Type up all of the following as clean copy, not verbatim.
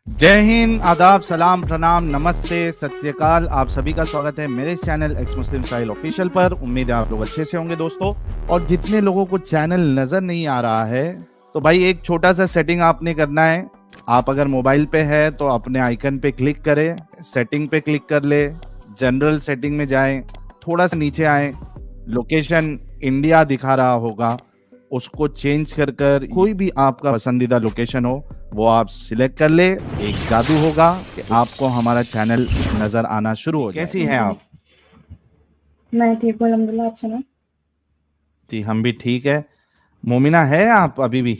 जय हिंद, आदाब, सलाम, प्रणाम, नमस्ते, सत श्री अकाल। आप सभी का स्वागत है मेरे चैनल एक्स मुस्लिम साहिल ऑफिशियल पर। उम्मीद है आप लोग अच्छे से होंगे दोस्तों। और जितने लोगों को चैनल नजर नहीं आ रहा है तो भाई एक छोटा सा सेटिंग आपने करना है। आप अगर मोबाइल पे है तो अपने आइकन पे क्लिक करें, सेटिंग पे क्लिक कर ले, जनरल सेटिंग में जाएं, थोड़ा सा नीचे आए, लोकेशन इंडिया दिखा रहा होगा, उसको चेंज कर कर कोई भी आपका पसंदीदा लोकेशन हो वो आप सिलेक्ट कर ले। एक जादू होगा कि आपको हमारा चैनल नजर आना शुरू हो जाए। कैसी हैं जी, आप? मैं ठीक हूँ अल्हम्दुलिल्लाह। आप सुनाओ। जी, हम भी ठीक है। मोमिना है आप अभी भी?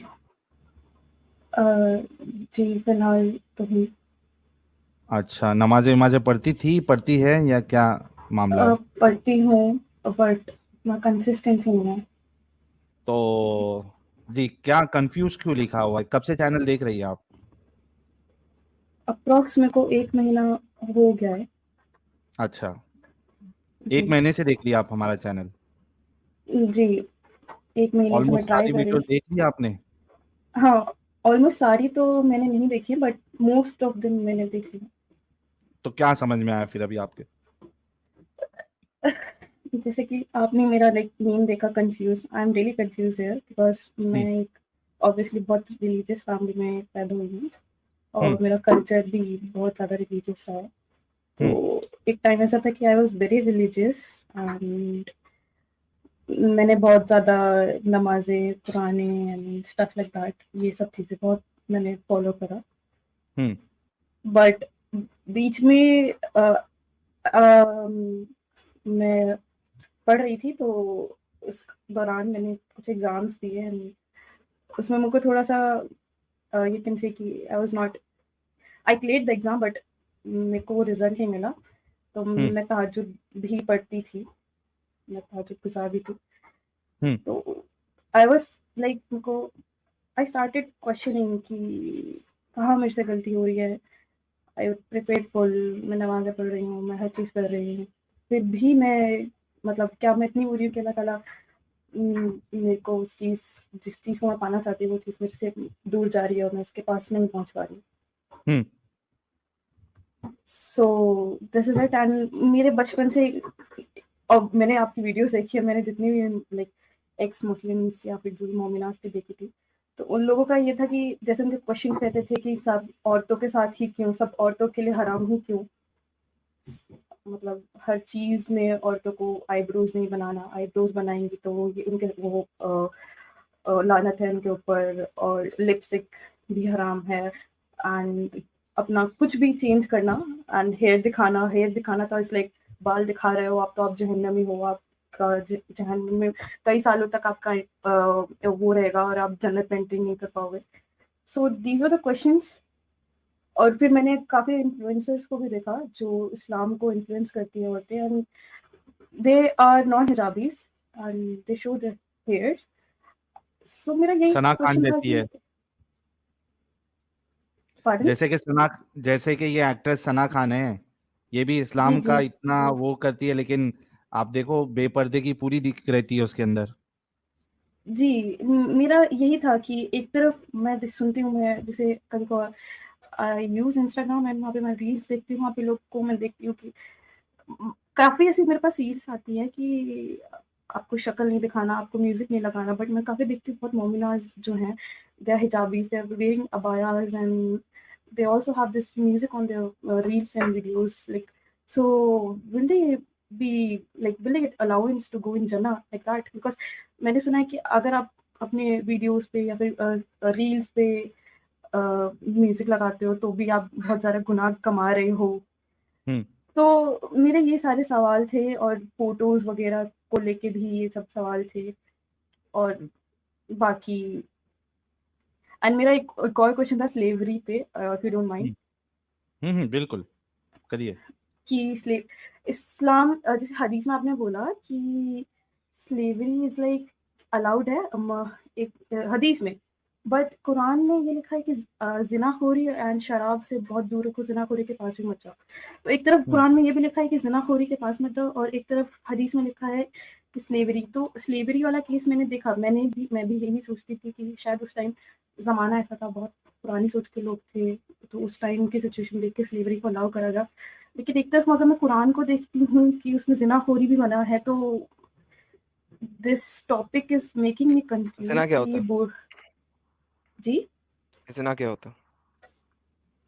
अ, जी, फिलहाल तो हम अच्छा, नमाजें वमाजें पढ़ती है या क्या मामला है? पढ़ती हूँ, बट ना कंसिस्टेंसी नहीं है। तो जी, क्या कंफ्यूज क्यों लिखा हुआ है? कब से चैनल देख रही है आप? अप्रॉक्स मेरे को 1 महीना हो गया है। अच्छा, एक जी, महीने से देख लिया आप हमारा चैनल? जी, 1 महीने से मैं ऑलमोस्ट ट्राई सारी कर रही वीडियो हूँ। देख ली आपने? हाँ, ऑलमोस्ट सारी तो मैंने नहीं देखी है, बट मोस्ट ऑफ देम मैंने देख ली है। तो क्या समझ में आया फिर अभी आपके? जैसे कि आपने मेरा लाइक नेम देखा confuse, I am really confuse here because मैं हम्म। एक ऑब्वियसली बहुत रिलीजियस फैमिली में पैदा हुई हूँ हम्म। और मेरा कल्चर भी बहुत ज़्यादा रिलीजियस रहा है। हम्म। तो एक टाइम ऐसा था कि I was very religious and मैंने बहुत ज़्यादा नमाज़ें, कुरानें एंड स्टफ लाइक दैट, ये सब चीज़ें बहुत मैंने फ़ॉलो करा। हम्म। बट बीच में अम, मैं पढ़ रही थी तो उस दौरान मैंने कुछ एग्ज़ाम्स दिए एंड उसमें मुझको थोड़ा-सा यू कैन से कि I was not I cleared the exam but मेरे को वो रिज़ल्ट नहीं मिला। तो हम्म। मैं तहज्जुद भी पढ़ती थी, मैं तहज्जुद गुज़ार भी थी। हम्म। तो आई वाज़ लाइक मेरे को आई स्टार्टेड क्वेश्चनिंग कि कहाँ मेरे से गलती हो रही है। आई प्रिपेयर्ड फुल, मैं नमाज़ें पढ़ रही हूँ, मैं हर चीज़ कर रही हूँ। फिर भी मैं मतलब क्या मैं इतनी बुरी हूँ कि अल्लाह ताला मेरे को उस चीज़ जिस चीज़ को मैं पाना चाहती हूँ, वो चीज़ मेरे से दूर जा रही है और मैं उसके पास नहीं पहुँच पा रही हूँ। Hmm. So this is it and मेरे बचपन से और मैंने आपकी वीडियोज़ देखी है, मैंने जितनी भी लाइक एक्स मुस्लिम्स या फिर जो भी मोमिनास की देखी थी, तो उन लोगों का ये था कि जैसे उनके क्वेश्चन्स रहते थे कि सब औरतों के साथ ही क्यों? सब औरतों के लिए हराम ही क्यों? मतलब हर चीज़ में औरतों को आईब्रोज़ नहीं बनाना, आईब्रोज़ बनाएँगी तो वो ये उनके वो लानत है उनके ऊपर और लिपस्टिक भी हराम है एंड अपना कुछ भी चेंज करना एंड हेयर दिखाना तो इट्स लाइक बाल दिखा रहे हो आप तो आप जहन्नमी हो, आपका जहन्नम में कई सालों तक आपका वो रहेगा और आप जन्नत में एंट्री नहीं कर पाओगे। So these were the questions. और फिर मैंने काफ़ी इन्फ्लुएंसर्स को भी देखा जो इस्लाम को इन्फ्लुएंस करती है औरतें and they are not hijabis and they show their hairs. So मेरा यही सना खान क्वेश्चन था जैसी कि है। पार्डन। जैसे कि ये एक्ट्रेस सना खान है, ये भी जी इस्लाम जी का इतना वो करती है, लेकिन आप देखो बेपर्दे की पूरी दिख रहती है उसके अंदर। जी, मेरा यही था कि एक तरफ मैं सुनती हूँ, मैं जैसे कभी कभार आई यूज इंस्टाग्राम एंड वहाँ पे मैं रील्स देखती हूँ, वहाँ पे लोग को मैं देखती हूँ कि काफ़ी ऐसी मेरे पास रील्स आती हैं कि आपको शक्ल नहीं दिखाना, आपको म्यूज़िक नहीं लगाना, बट मैं काफ़ी देखती हूँ बहुत मोमिनाज़ जो हैं, they are hijabis, they are wearing abayas and they also have this music on their reels and videos like, so will they be like, will they get allowance to go in Jannah like that? Because मैंने सुना है कि अगर आप अपने videos पे या फिर रील्स पे म्यूजिक लगाते हो तो भी आप बहुत सारा गुनाह कमा रहे हो। हम्म। तो मेरे ये सारे सवाल थे और फ़ोटोज़ वग़ैरह को लेके भी ये सब सवाल थे और बाकी एंड मेरा एक और क्वेश्चन था स्लेवरी पे, इफ यू डोंट माइंड। हम्म। बिल्कुल, करिए। कि इस्लाम जैसे हदीस में आपने बोला कि स्लेवरी इज़ लाइक अलाउड है एक हदीस में, बट कुरान में ये लिखा है कि ज़िनाख़ोरी एंड शराब से बहुत दूर रखो, ज़िनाख़ोरी के पास भी मत जाओ। तो एक तरफ हम्म। कुरान में ये भी लिखा है कि ज़िनाख़ोरी के पास मत जाओ और एक तरफ हदीस में लिखा है कि स्लेवरी वाला केस मैंने देखा, मैं भी यही सोचती थी कि शायद उस टाइम ज़माना ऐसा था, बहुत पुरानी सोच के लोग थे, तो उस टाइम की सिचुएशन देख के स्लेवरी को अलाउ करा गया। लेकिन एक तरफ अगर मैं कुरान को देखती हूँ कि उसमें ज़िनाखोरी भी मना है, तो this topic is making me confuse ज़िना क्या कि होता ये है? जी? ज़िना क्या होता है?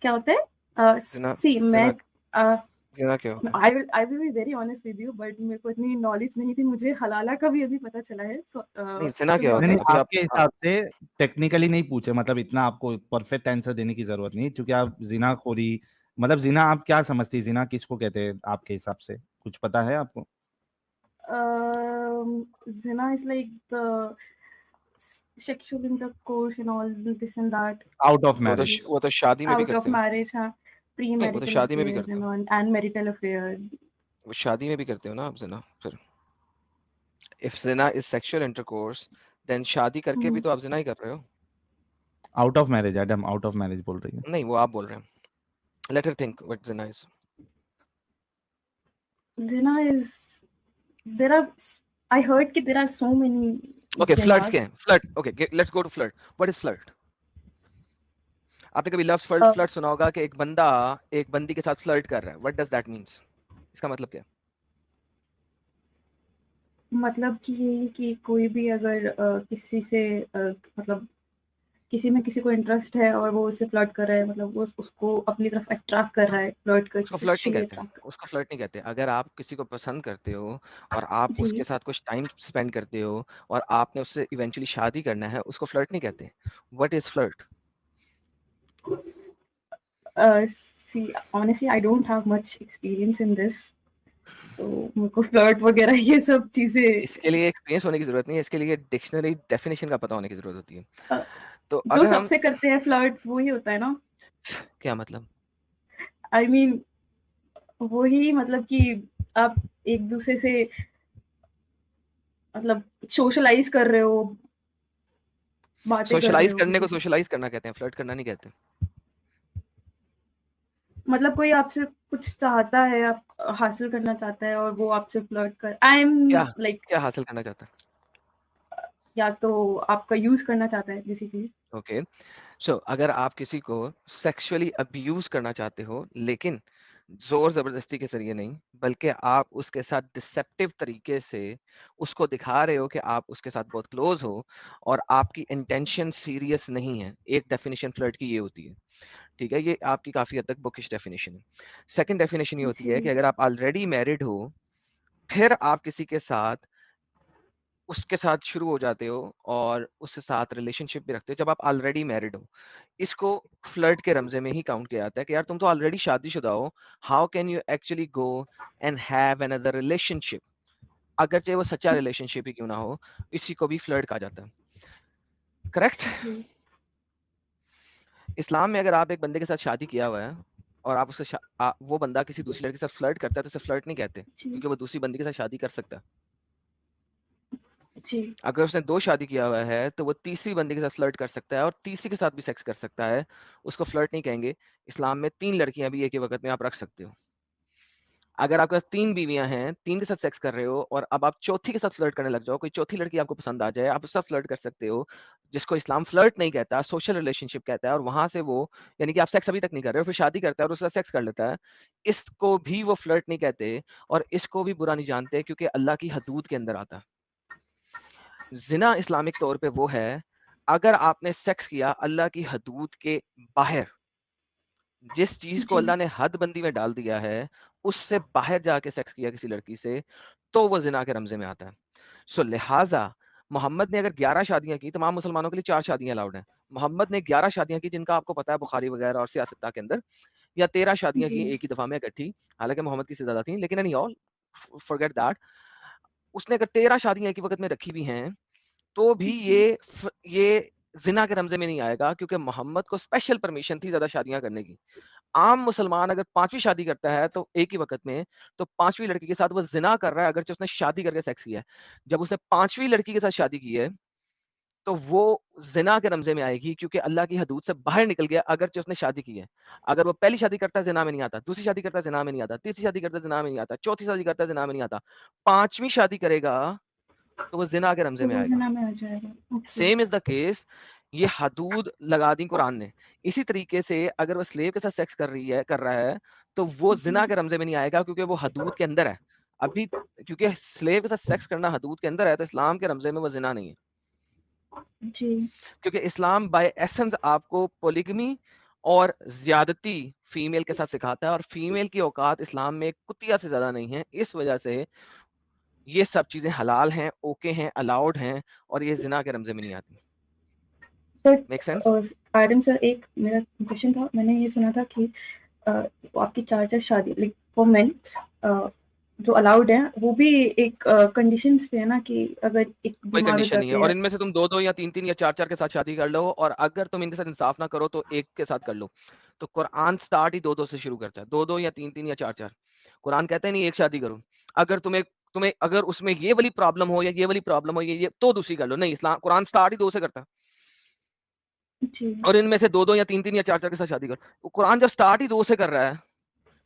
क्या होता है? ज़िना सी मैं ज़िना अ, ज़िना क्या होता है? I will be very honest with you, but मेरे को इतनी नॉलेज नहीं थी, मुझे हलाला का भी अभी पता चला है। नहीं, ज़िना टू बी क्या होता नहीं है? नहीं, ऑनेस्ट, अभी आपके हिसाब से टेक्निकली नहीं पूछे, मतलब इतना आपको परफेक्ट आंसर देने की जरूरत नहीं, क्योंकि आप जिनाखोरी, मतलब जिना आप क्या समझती, जिना किसको कहते हैं आपके हिसाब से, कुछ पता है आपको? zina is like the sexual intercourse and all this and that, out of marriage. वो तो शादी में भी out of करते हो। marriage, हाँ, नहीं, वो तो pre-marital शादी में भी affair करते हो। and marital affair. वो शादी में भी करते हो ना आप ज़िना फिर। इफ ज़िना इज सेक्सुअल इंटरकोर्स, देन शादी करके भी तो आप ज़िना ही कर रहे हो। आउट ऑफ मैरिज, एडम आउट ऑफ मैरिज बोल रही है। नहीं, वो आप बोल रहे हैं। लेट हर थिंक व्हाट ज़िना is. Zina is, there are, I heard कि there are so many okay, flirts zinas. क्या है? Flirt, okay, let's go to flirt. What is flirt? आपने कभी लव फ्लर्ट सुना होगा कि एक बंदा एक बंदी के साथ फ्लर्ट कर रहा है। What does that means? इसका मतलब क्या है? मतलब कि कोई भी अगर किसी से मतलब किसी में किसी को इंटरेस्ट है और वो उससे फ्लर्ट कर रहा है, मतलब वो उसको अपनी तरफ अट्रैक्ट कर रहा है, फ्लर्ट कर, उसको फ्लर्ट नहीं सेक्सुअली कहते। अट्रैक्ट। उसको फ्लर्ट नहीं कहते। अगर आप किसी को पसंद करते हो और आप जी। उसके साथ कुछ टाइम स्पेंड करते हो और आपने उससे इवेंचुअली शादी करना है, उसको फ्लर्ट नहीं कहते। What is flirt? See, honestly, I don't have much experience in this. तो मेरे को फ्लर्ट वगैरह ये सब चीजें इसके लिए एक्सपीरियंस होने की जरूरत नहीं है, इसके लिए डिक्शनरी डेफिनेशन का पता होने की जरूरत होती है। अ, तो जो अगर हम सबसे करते हैं फ्लर्ट वही होता है ना। क्या मतलब? आई मीन वही, मतलब कि आप एक दूसरे से मतलब सोशलाइज कर रहे हो, बातें कर रहे सोशलाइज हो करने किसी को से, सोशलाइज करना कहते हैं, फ्लर्ट करना नहीं कहते। मतलब कोई आपसे कुछ चाहता है, आप हासिल करना चाहता है और वो आपसे फ्लर्ट कर, आई एम क्या लाइक, क्या हासिल करना चाहता या तो आपका यूज करना चाहता है बेसिकली। है? ओके, सो अगर आप किसी को सेक्सुअली अब्यूज करना चाहते हो, लेकिन जोर जबरदस्ती के जरिए नहीं, बल्कि आप उसके साथ डिसेप्टिव तरीके से उसको दिखा रहे हो कि आप उसके साथ बहुत क्लोज हो और आपकी इंटेंशन सीरियस नहीं है। एक डेफिनेशन फ्लर्ट की ये होती है। ठीक है, ये आपकी काफी हद तक बुकिश डेफिनेशन है। सेकंड डेफिनेशन ये होती है कि जी अगर आप ऑलरेडी मैरिड हो, फिर आप किसी के साथ उसके साथ शुरू हो जाते हो और उसके साथ रिलेशनशिप भी रखते हो जब आप ऑलरेडी मैरिड हो। इसको फ्लर्ट के रमजे में ही काउंट किया जाता है कि यार तुम तो ऑलरेडी शादीशुदा हो, how can you actually go and have another relationship, अगर चाहे वो सच्चा रिलेशनशिप ही क्यों ना हो, इसी को भी फ्लर्ट कहा जाता है। करेक्ट? जी इस्लाम में अगर आप एक बंदे के साथ शादी किया हुआ है और आप वो बंदा किसी दूसरी लड़की के साथ फ्लर्ट करता है, तो उसे फ्लर्ट नहीं कहते, जी क्योंकि वो दूसरी बंदी के साथ शादी कर सकता है। जी अगर उसने 2 शादी किया हुआ है, तो वो तीसरी बंदी के साथ फ्लर्ट कर सकता है और तीसरी के साथ भी सेक्स कर सकता है। उसको फ्लर्ट नहीं कहेंगे। इस्लाम में 3 लड़कियां भी एक ही वक्त में आप रख सकते हो। अगर आपके पास 3 बीवियां हैं, 3 के साथ सेक्स कर रहे हो और अब आप चौथी के साथ फ्लर्ट करने लग जाओ, कोई चौथी लड़की आपको पसंद आ जाए, आप उससे फ्लर्ट कर सकते हो, जिसको इस्लाम फ्लर्ट नहीं कहता, सोशल रिलेशनशिप कहता है। और वहां से वो, यानी कि आप सेक्स अभी तक नहीं कर रहे हो, फिर शादी करता है और उसके साथ सेक्स कर लेता है, इसको भी वो फ्लर्ट नहीं कहते और इसको भी बुरा नहीं जानते, क्योंकि अल्लाह की हदूद के अंदर आता है। जिना इस्लामिक तौर पे वो है, अगर आपने सेक्स किया अल्लाह की हदूद के बाहर, जिस चीज को जी अल्लाह ने हद बंदी में डाल दिया है, उससे बाहर जाके सेक्स किया किसी लड़की से, तो वो जिना के रमजे में आता है। सो लिहाजा मोहम्मद ने अगर 11 शादियां की, तमाम मुसलमानों के लिए 4 शादियां अलाउड हैं। मोहम्मद ने 11 शादियां की, जिनका आपको पता है बुखारी वगैरह और सियासत के अंदर, या 13 शादियां जी की एक ही दफा में इकट्ठी, हालांकि मोहम्मद की से ज्यादा थी, लेकिन एनी ऑल फॉरगेट दैट। उसने अगर 13 शादियां एक ही वक्त में रखी भी हैं, तो भी जी ये जिना के रमजे में नहीं आएगा, क्योंकि मोहम्मद को स्पेशल परमिशन थी ज्यादा शादियां करने की। आम मुसलमान अगर 5वीं शादी करता है तो एक ही वक्त में, तो 5वीं लड़की के साथ वो जिना कर रहा है, अगर उसने शादी करके सेक्स किया है। जब उसने 5वीं लड़की के साथ शादी की है, तो वो जिना के रमजे में आएगी, क्योंकि अल्लाह की हदूद से बाहर निकल गया, अगर उसने शादी की है। अगर वो पहली शादी करता है, जिना में नहीं आता, दूसरी शादी करता है, जिना में नहीं आता, तीसरी शादी करता है, जिना में नहीं आता, चौथी शादी करता है, जिना में नहीं आता, 5वीं शादी करेगा, तो वो जिना के रमजे तो में वो आएगा। ज़िना में आ जाएगा। Okay. Same is the case, ये हदूद लगा दी कुरान ने। इसी तरीके से अगर वो स्लेव के साथ सेक्स कर रहा है तो वो जी, जिना के रमजे में नहीं आएगा, क्योंकि वो हदूद के अंदर है अभी। क्योंकि स्लेव के साथ सेक्स करना हदूद के अंदर है, तो इस्लाम के रमजे में वो जिना नहीं है। जी, क्योंकि इस्लाम बाय एसेंस आपको पोलिगमी और ज्यादती फीमेल के साथ सिखाता है, और फीमेल की औकात इस्लाम में एक कुतिया से ज्यादा नहीं है। इस वजह से ये सब चीजें हलाल हैं, ओके हैं, अलाउड हैं, और ये जिना के रमजे में नहीं आती। But make sense? Adam sir, एक मेरा क्वेश्चन था, मैंने ये सुना था कि आपकी 4-4 शादी लाइक फॉर मेन्स जो अलाउड है, वो भी एक कंडीशंस पे है ना, कि अगर एक कोई बीमार हो कंडीशन नहीं है, जाते और हैं। इनमें से तुम 2-2 या 3-3 या 4-4 के साथ शादी कर लो, और अगर तुम इनके साथ इंसाफ ना करो तो एक के साथ कर लो। तो कुरान स्टार्ट ही 2-2 से शुरू करता है, 2-2 या 3-3 या 4-4। कुरान कहता है नहीं एक शादी करो। अगर तुम्हें तुम्हें अगर उसमें ये वाली प्रॉब्लम हो या ये वाली प्रॉब्लम हो, ये तो दूसरी कर लो। नहीं, इस्लाम कुरान स्टार्ट ही 2 से करता है, जी, और इनमें से 2-2 या 3-3 या 4-4 के साथ शादी करो। कुरान जब स्टार्ट ही 2 से कर रहा है,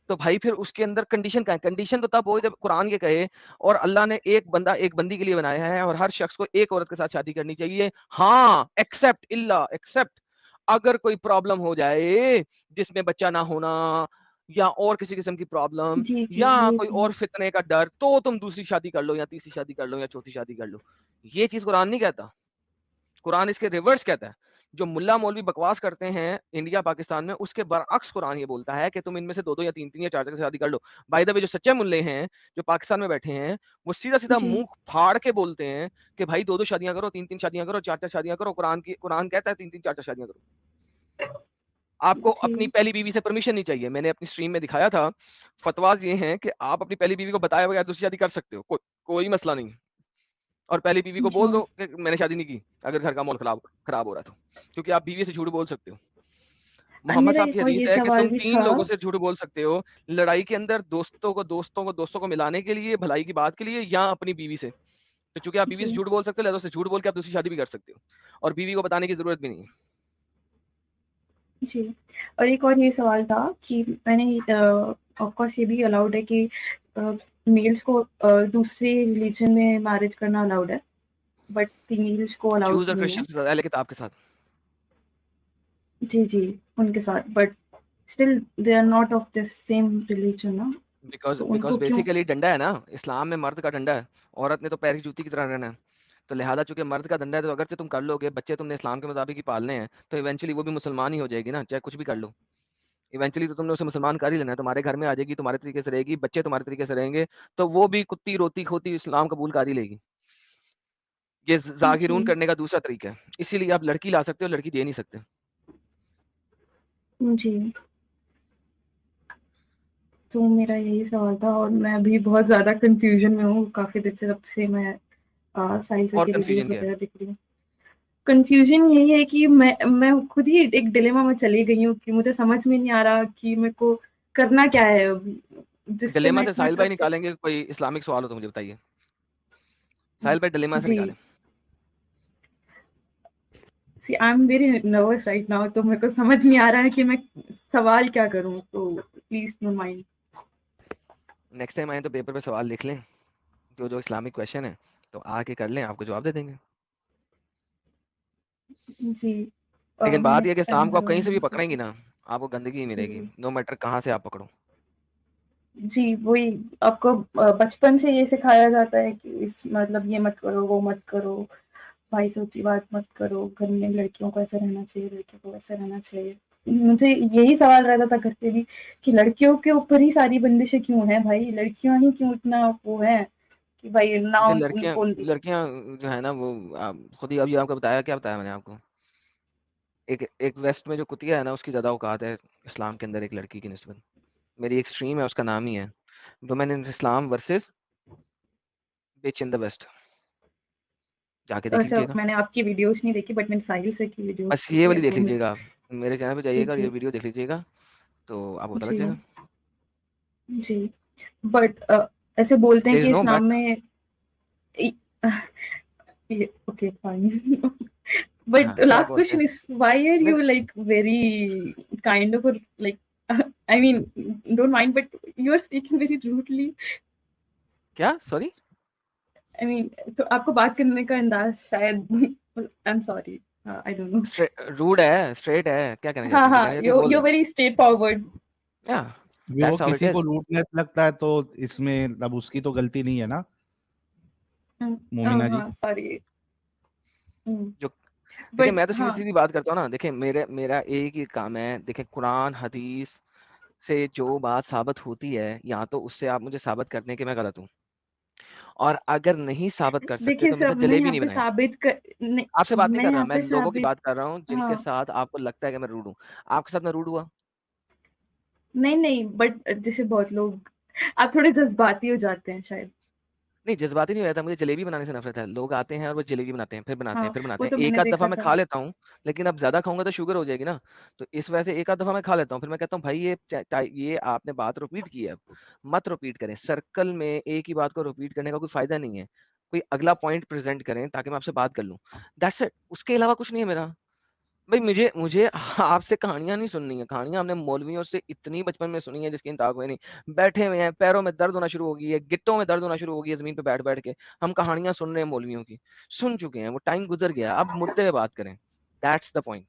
तो भाई फिर उसके अंदर कंडीशन क्या है? कंडीशन तो तब हो जब कुरान ये कहे, और अल्लाह ने एक बंदा एक बंदी के लिए बनाया है, और हर शख्स को एक औरत के साथ शादी करनी चाहिए। हाँ, एक्सेप्ट अगर कोई प्रॉब्लम हो जाए जिसमें बच्चा ना होना, या और किसी किस्म की प्रॉब्लम, जी, जी, या ये कोई भी और फितने का डर, तो तुम दूसरी शादी कर लो, या तीसरी शादी कर लो, या चौथी शादी कर लो। ये चीज कुरान नहीं कहता। कुरान इसके रिवर्स कहता है। जो मुल्ला मौलवी बकवास करते हैं इंडिया पाकिस्तान में, उसके बरअक्स कुरान ये बोलता है कि तुम इनमें से 2-2 या 3-3 या 4-4 की शादी कर लो। बाय द वे, जो सच्चे मुल्ले हैं जो पाकिस्तान में बैठे हैं, वो सीधा सीधा जी, मुंह फाड़ के बोलते हैं कि भाई 2-2 शादियां करो, 3-3 शादियां करो, 4-4 शादियां करो। कुरान कहता है 3-3 4-4 शादियां करो। आपको जी, अपनी पहली बीवी से परमिशन नहीं चाहिए। मैंने अपनी स्ट्रीम में दिखाया था, फतवाज ये हैं कि आप अपनी पहली बीवी को बताए बगैर दूसरी शादी कर सकते हो, कोई मसला नहीं। और पहली बीवी को जी, बोल दो कि मैंने शादी नहीं की, अगर घर का माहौल खराब हो रहा है तो, क्योंकि आप बीवी से झूठ बोल सकते हो। मोहम्मद मेरा साहब की एक और हदीस ये है कि सवाल तुम भी 3 था। लोगों से झूठ बोल सकते हो, लड़ाई के अंदर दोस्तों को मिलाने के लिए, भलाई की बात के लिए, या अपनी बीवी से। तो चूंकि आप बीवी से जी, झूठ बोल सकते हो, लिहाजा से झूठ बोल के आप दूसरी शादी भी कर सकते हो, और बीवी को बताने की जरूरत भी नहीं है। जी, और एक और ये सवाल था कि मैंने ऑफ कोर्स ये भी अलाउड है कि मेल्स को दूसरे रिलीजन में मैरिज करना अलाउड है, बट फीमेल्स को अलाउड ज्यूज और नहीं है। क्रिश्चियंस के साथ अहले किताब के साथ। जी, जी, उनके साथ, but still they are not of the same religion ना, बिकॉज तो बिकॉज उनको क्यों? बेसिकली डंडा है ना, इस्लाम में मर्द का डंडा है, औरत ने तो पैर की जूती की तरह रहना है। तो लिहाजा चूंकि मर्द का डंडा है, तो अगर से तुम कर लोगे, बच्चे तुमने इस्लाम के मुताबिक ही पालने हैं, तो इवेंचुअली वो भी मुसलमान ही हो जाएगी ना, चाहे कुछ भी कर लो। इवेंचुअली तो तुमने उसे मुसलमान कर ही लेना है, तुम्हारे घर में आ जाएगी, तुम्हारे तरीके से रहेगी, बच्चे तुम्हारे तरीके से रहेंगे, तो वो भी कुत्ती रोती खोती इस्लाम कबूल कर ही लेगी। ये जागिरून जी, करने का दूसरा तरीका है। इसीलिए आप लड़की ला सकते हो, लड़की दे नहीं सकते। जी, तो मेरा यही सवाल था, और मैं अभी बहुत ज़्यादा कन्फ्यूजन में हूँ, काफ़ी देर से जब से मैं साहिल सर और के वीडियोज़ कंफ्यूजन क्या है? वगैरह देख रही हूँ। कन्फ्यूजन यही है कि मैं खुद ही एक डिलेमा में चली गई हूँ कि मुझे समझ में नहीं आ रहा कि मेरे को करना क्या है अब, जिस पे डिलेमा मैं से इतना साहिल भाई ट्रस्ट। निकालेंगे, कोई इस्लामिक सवाल हो तो मुझे बताइए। साहिल भाई डिलेमा से जी, निकालें। See I am very nervous right now, तो मेरे को समझ नहीं आ रहा है कि मैं सवाल क्या करूँ, तो please don't mind. Next time आए तो पेपर पे सवाल लिख लें, जो जो इस्लामिक क्वेश्चन है, तो आके कर लें, आपको जवाब दे देंगे। जी, लेकिन मैं बात यह है कि नेक्स्ट टाइम इस्लाम को आप जरूर कहीं से भी आऊंगी। पकड़ेंगी ना, आपको गंदगी ही मिलेगी, जी, नो मैटर कहाँ से आप पकड़ो। जी, वही आपको बचपन से ये सिखाया जाता है कि इस मतलब ये मत करो, वो मत करो, भाई से ऊँची बात मत करो, घर में लड़कियों को ऐसा रहना चाहिए, लड़कियों को वैसा रहना चाहिए। मुझे यही सवाल रहता था घर पे भी कि लड़कियों के ऊपर ही सारी बंदिशें क्यों हैं भाई? लड़कियाँ ही क्यों इतना वो हैं कि भाई ना क्योंकि लड़कियां उनको। लड़कियां जो है ना, वो खुद ही अभी आपको बताया, क्या बताया मैंने आपको, एक एक वेस्ट में जो कुतिया है ना, उसकी ज्यादा औकात है इस्लाम के अंदर एक लड़की की निस्बत। मेरी एक स्ट्रीम है, उसका नाम ही है women in Islam versus bitch in the west, जाके देख ऐसा लीजिएगा। मैंने आपकी वीडियोज़ नहीं देखी, बट मैंने साहिल सर की वीडियोज़ बस ये देखी है, वाली देख तो मैं। लीजिएगा आप, मेरे चैनल पे जी, जाइएगा और ये जी, वीडियो देख लीजिएगा, तो आपको पता लग जी, जाएगा। जी, बट ऐसे बोलते हैं देयर इज कि नो इस्लाम बट। में ओके फाइन। But हाँ, the क्या last बोलते question हैं? is, why are नहीं, you like very kind of a like? I mean, don't mind, but you are speaking very rudely. क्या, sorry? I mean तो आपको बात करने का अंदाज शायद I am sorry, I don't know. Rude है, स्ट्रेट है, क्या कहना हाँ चाहती है? जो हाँ, कहना चाहती है यू बोल यू दो। Very straight forward. या वो दैट्स हाउ इट किसी को इज। रूडनेस लगता है तो इसमें अब उसकी तो गलती नहीं है ना मोमिना जी। हाँ सॉरी। जो देखिए, बट मैं तो हाँ, सीधी-सीधी बात करता हूँ ना, देखिए मेरा एक ही काम है, देखिए कुरान, हदीस से जो बात साबित होती है, या तो उससे आप मुझे साबित कर दें कि मैं गलत हूँ। और अगर नहीं साबित कर सकते देखिए तो मेरे सब साथ मैं जलेबी यहाँ नहीं पे बनाएं। साबित कर नहीं, आपसे बात नहीं मैं कर रहा, यहाँ मैं पे लोगों की साबित, बात कर रहा हूँ जिनके हाँ साथ आपको लगता है कि मैं रूड हूँ। आपके साथ मैं रूड हुआ? नहीं नहीं, बट जैसे बहुत लोग, आप थोड़े जज्बाती हो जाते हैं शायद। नहीं, जज़्बाती नहीं हो जाता, मुझे जलेबी बनाने से नफ़रत है। लोग आते हैं और वो जलेबी बनाते हैं, फिर बनाते हैं, हाँ फिर बनाते वो हैं। तो एक मैंने आध दफ़ा देखा मैं था। खा लेता हूँ, लेकिन अब ज़्यादा खाऊँगा तो शुगर हो जाएगी ना। तो इस वजह से एक आध दफ़ा मैं खा लेता हूँ, फिर मैं कहता हूँ भाई ये आपने बात रिपीट की है अब, मत रिपीट करें। सर्कल में एक ही बात को रिपीट करने का कोई फ़ायदा नहीं है। कोई अगला पॉइंट प्रेज़ेंट करें ताकि मैं आपसे बात कर लूँ। दैट्स इट, उसके अलावा कुछ नहीं है मेरा। भाई मुझे मुझे आपसे कहानियाँ नहीं सुननी है। कहानियाँ हमने मौलवियों से इतनी बचपन में सुनी है जिसकी इंतहा कोई नहीं। बैठे हुए हैं, पैरों में दर्द होना शुरू हो गई है, गिट्टों में दर्द होना शुरू हो गई है ज़मीन पे बैठ-बैठ के। हम कहानियाँ सुन रहे हैं मौलवियों की। सुन चुके हैं, वो टाइम गुज़र गया। अब मुद्दे पे बात करें। That's the point.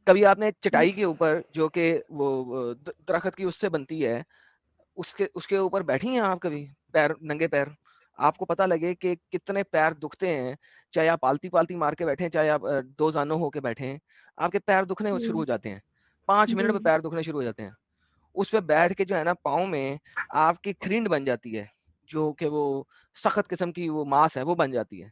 कभी आपने चटाई के ऊपर जो कि वो दरख़्त की उससे बनती है, उसके उसके ऊपर बैठी हैं आप कभी? पैर नंगे पैर? आपको पता लगे कि कितने पैर दुखते हैं, चाहे आप आलती-पालती मार के बैठे हैं, चाहे आप दो ज़ानों होके बैठे हैं, आपके पैर दुखने शुरू जी हो जाते हैं। 5 जी मिनट में पैर दुखने शुरू हो जाते हैं। उस पे बैठ के जो है ना पाँव में आपकी खरींद बन जाती है, जो कि वो सख्त किस्म की वो मांस है, वो बन जाती है।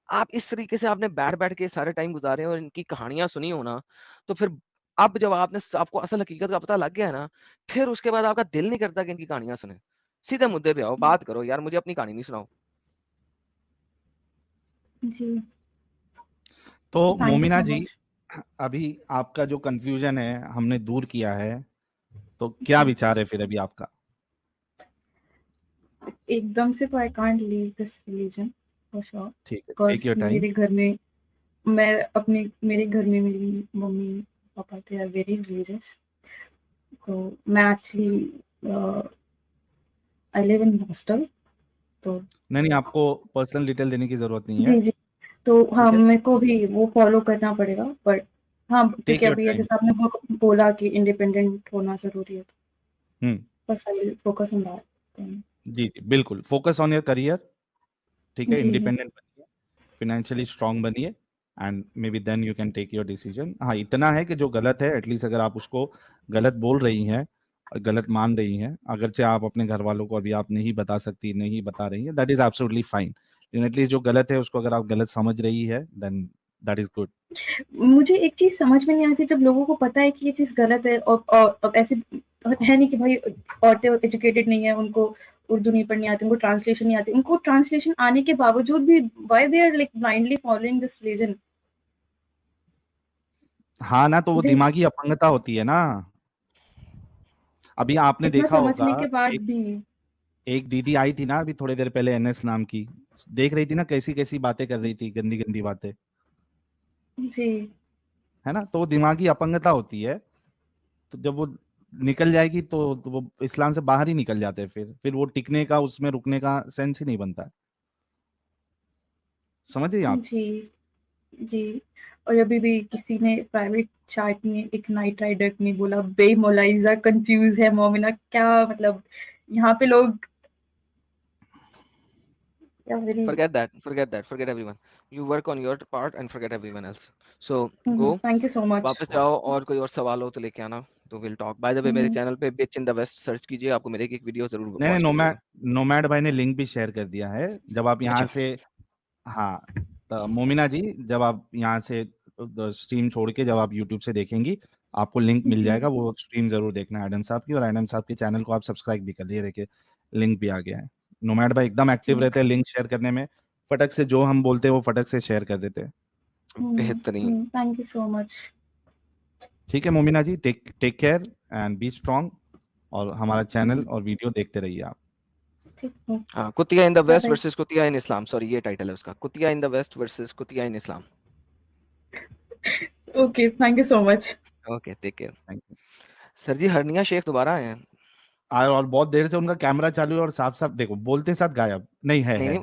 आप इस तरीके से आपने बैठ-बैठ के सारे टाइम गुज़ारे और इनकी कहानियाँ सुनी हो ना, तो फिर अब जब आपको असल हकीकत का पता लग गया है ना, फिर उसके बाद आपका दिल नहीं करता कि इनकी कहानियाँ सुनें। सीधे मुद्दे पे आओ, बात करो यार, मुझे अपनी कहानी नहीं सुनाओ। जी, तो थैंक यू मोमिना सो जी, मच। अभी आपका जो कंफ्यूजन है हमने दूर किया है, तो क्या विचार है फिर अभी आपका? एकदम से तो I can't leave this religion for sure, ठीक है, बिकॉज टेक योर टाइम। मेरे घर में, मैं अपने मेरे घर में मेरी मम्मी पापा थे आर वेरी रिलीजियस। तो मैं actually I live in hostel. तो नहीं नहीं, आपको पर्सनल डिटेल देने की जरूरत नहीं है। जी जी, तो हाँ ठीक है, मेरे को भी वो फॉलो करना पड़ेगा, बट हाँ ठीक टेक है, योर अभी टाइम। जैसे आपने बोला कि इंडिपेंडेंट होना जरूरी है, हम्म। बस I will focus on that. जी जी बिल्कुल, फोकस ऑन योर करियर। ठीक है, जी इंडिपेंडेंट बनिए, फाइनेंशियली स्ट्रांग बनिए, and maybe then you can take your decision. हाँ, इतना है कि जो गलत है एटलीस्ट अगर आप उसको गलत बोल रही हैं, गलत मान रही हैं, अगरचे आप अपने घर वालों को अभी आप नहीं बता सकती, नहीं बता रही हैं, दैट इज एब्सोल्युटली फाइन। लेकिन एटलीस्ट जो गलत है उसको अगर आप गलत समझ रही है देन दैट इज गुड। मुझे एक चीज समझ में नहीं आती, जब लोगों को पता है कि ये चीज गलत है, और ऐसे है नहीं कि भाई औरतें एजुकेटेड नहीं है, उनको उर्दू नहीं पढ़नी आती, उनको ट्रांसलेशन नहीं आती, उनको ट्रांसलेशन आने के बावजूद भी why they are like blindly following this religion. हाँ ना, तो वो दिस दिमागी अपंगता होती है ना। अभी आपने इतना देखा होगा, समझने के बाद एक भी। एक दीदी आई थी ना अभी थोड़ी देर पहले, एनएस नाम की, देख रही थी ना कैसी कैसी बातें कर रही थी, गंदी गंदी बातें, जी है ना। तो वो दिमागी अपंगता होती है। तो जब वो निकल जाएगी तो वो इस्लाम से बाहर ही निकल जाते हैं, फिर वो टिकने का, उसमें रुकने का सेंस ही नहीं बनता है। समझिए आप। जी जी। और अभी भी किसी ने प्राइवेट चैट में एक नाइट राइडर ने बोला बेमोलाइजा कंफ्यूज है मोमिना, क्या मतलब यहाँ पे लोग या very. Forget that, forget everyone. You work on your part and forget everyone else. So go, thank you so much. वापस जाओ, और कोई और सवाल हो तो लेके आना, तो will talk. By the way, मेरे चैनल पे बिच इन द वेस्ट सर्च कीजिए, आपको मेरे की एक वीडियो जरूर नहीं नहीं, वॉच नोमैड करिएगा। नोमैड भाई ने लिंक भी शेयर कर दिया है। जब आप यहाँ अच्छा, से, हाँ, तो मोमिना जी, जब आप यहाँ से स्ट्रीम छोड़ के जब आप यूट्यूब से देखेंगी, आपको लिंक मिल जाएगा, वो स्ट्रीम जरूर देखना एडम साहब की, और एडम साहब के चैनल को आप सब्सक्राइब भी कर लिए, देखिए लिंक भी आ गया है। नोमैड भाई एकदम एक्टिव जी रहते हैं लिंक शेयर करने में, फटक से जो हम बोलते हैं वो फटक से शेयर कर देते हैं। बेहतरीन। Thank you so much. ठीक है Momina ji, take take care and be strong, और हमारा चैनल और वीडियो देखते रहिए आप। ठीक है। हाँ, कुतिया इन द बाय वेस्ट बाय। वर्सेस कुतिया इन इस्लाम, सॉरी ये टाइटल है उसका, कुतिया इन द वेस्ट वर्सेस कुतिया in Islam. Okay, thank you so much. Okay, take care. Thank you. Sir ji, Harniya Sheikh दोबारा आए हैं। और बहुत देर से उनका कैमरा चालू है और साफ साफ देखो बोलते साथ गायब नहीं है, नहीं है। नहीं